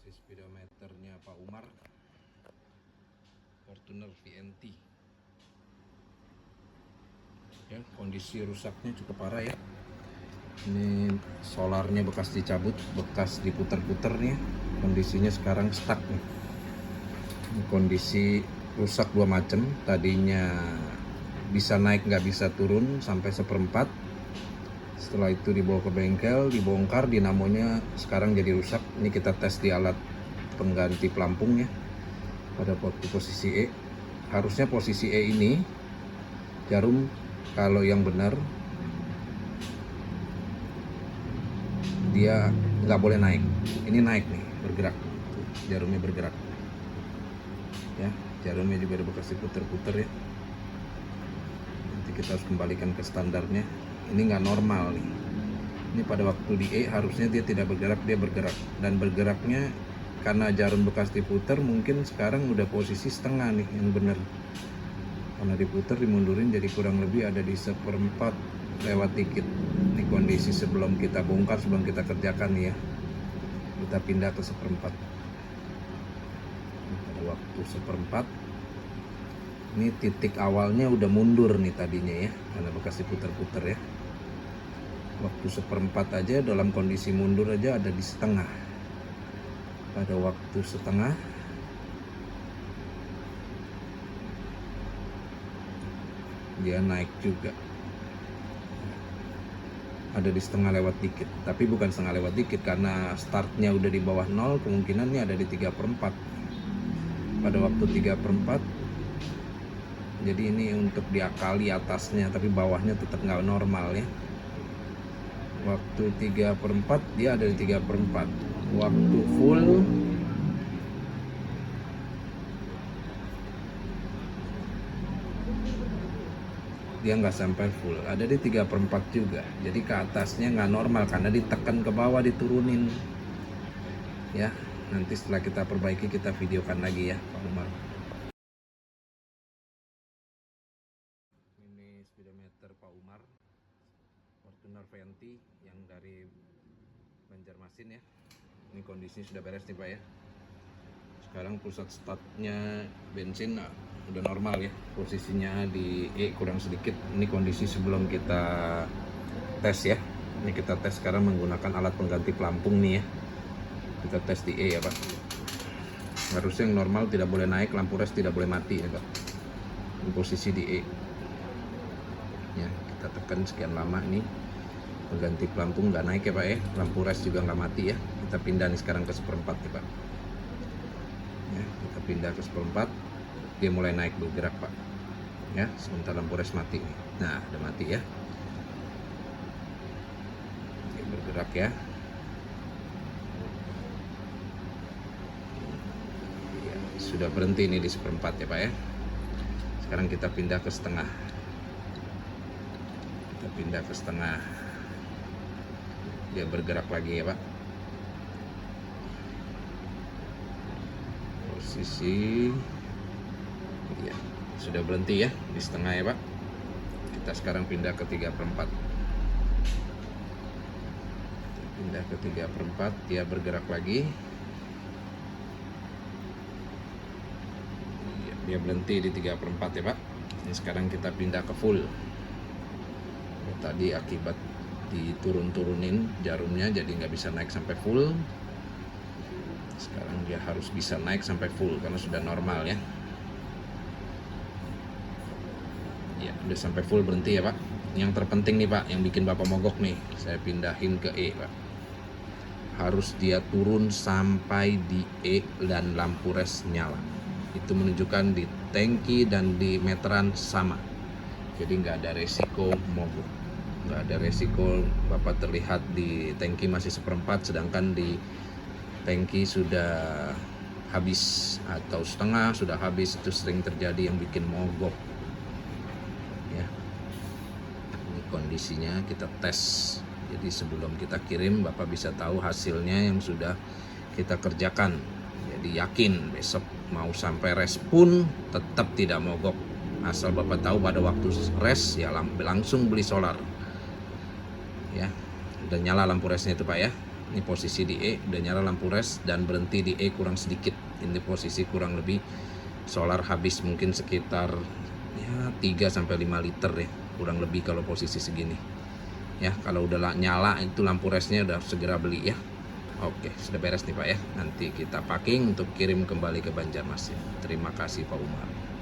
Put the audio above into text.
si speedometernya Pak Umar, Fortuner VNT. Ya, kondisi rusaknya cukup parah ya. Ini solarnya bekas dicabut, bekas diputer-puter nih. Kondisinya sekarang stuck nih. Ini kondisi rusak dua macam. Tadinya bisa naik nggak bisa turun sampai seperempat. Setelah itu dibawa ke bengkel, dibongkar, dinamonya sekarang jadi rusak. Ini kita tes di alat pengganti pelampungnya. Pada waktu posisi E, harusnya posisi E ini jarum kalau yang benar dia nggak boleh naik. Ini naik nih, bergerak. Jarumnya bergerak. Ya, jarumnya juga ada bekas diputer-puter ya. Nanti kita harus kembalikan ke standarnya. Ini nggak normal nih. Ini pada waktu di E harusnya dia tidak bergerak, dia bergerak. Dan bergeraknya karena jarum bekas diputer, mungkin sekarang udah posisi setengah nih yang benar. Karena diputer, dimundurin, jadi kurang lebih ada di seperempat lewat dikit. Ini kondisi sebelum kita bongkar, sebelum kita kerjakan nih ya. Kita pindah ke seperempat. Pada waktu seperempat, ini titik awalnya udah mundur nih tadinya ya, karena bekas diputer-puter ya. Waktu seperempat aja dalam kondisi mundur aja ada di setengah. Pada waktu setengah, dia naik juga. Ada di setengah lewat dikit, tapi bukan setengah lewat dikit karena startnya udah di bawah 0, kemungkinannya ada di 3/4. Pada waktu 3/4, jadi ini untuk diakali atasnya, tapi bawahnya tetap nggak normal ya. Waktu 3/4 dia ada di 3/4. Waktu full dia nggak sampai full, ada di 3/4 juga. Jadi ke atasnya nggak normal karena ditekan ke bawah, diturunin ya. Nanti setelah kita perbaiki kita videokan lagi ya Pak Umar. Ini speedometer Pak Umar Fortuner VNT yang dari Banjarmasin ya. Ini kondisinya sudah beres nih Pak ya. Sekarang pusat startnya bensin udah normal ya, posisinya di E kurang sedikit. Ini kondisi sebelum kita tes ya. Ini kita tes sekarang menggunakan alat pengganti pelampung nih ya. Kita tes di E ya Pak. Harusnya yang normal tidak boleh naik, lampu res tidak boleh mati ya Pak. Ini posisi di E ya, kita tekan sekian lama. Ini pengganti pelampung nggak naik ya Pak ya, lampu res juga nggak mati ya. Kita pindah nih sekarang ke seperempat ya Pak ya. Kita pindah ke seperempat, dia mulai naik, bergerak Pak ya. Sebentar lampu res mati nih. Nah, udah mati ya. Dia bergerak ya. Ya, sudah berhenti nih di seperempat ya Pak ya. Sekarang kita pindah ke setengah. Kita pindah ke setengah. Dia bergerak lagi ya Pak. Posisi ya, sudah berhenti ya di setengah ya Pak. Kita sekarang pindah ke 3/4. Pindah ke 3/4, dia bergerak lagi ya, dia berhenti di 3/4 ya Pak. Ini sekarang kita pindah ke full. Tadi akibat diturun-turunin jarumnya jadi nggak bisa naik sampai full. Sekarang dia harus bisa naik sampai full karena sudah normal ya. Ya, udah sampai full, berhenti ya Pak. Yang terpenting nih Pak, yang bikin Bapak mogok nih, saya pindahin ke E Pak. Harus dia turun sampai di E dan lampu res nyala. Itu menunjukkan di tangki dan di meteran sama. Jadi nggak ada resiko mogok. Nggak ada resiko Bapak terlihat di tangki masih seperempat, sedangkan di tangki sudah habis atau setengah sudah habis. Itu sering terjadi yang bikin mogok ya. Ini kondisinya kita tes, jadi sebelum kita kirim Bapak bisa tahu hasilnya yang sudah kita kerjakan. Jadi yakin besok mau sampai res pun tetap tidak mogok, asal Bapak tahu pada waktu res ya langsung beli solar ya. Udah nyala lampu resnya itu Pak ya. Ini posisi di E, udah nyala lampu res dan berhenti di E kurang sedikit. Ini posisi kurang lebih solar habis mungkin sekitar ya 3-5 liter ya, kurang lebih kalau posisi segini. Ya, kalau udah nyala itu lampu resnya udah segera beli ya. Oke, sudah beres nih Pak ya. Nanti kita packing untuk kirim kembali ke Banjarmasin. Terima kasih Pak Umar.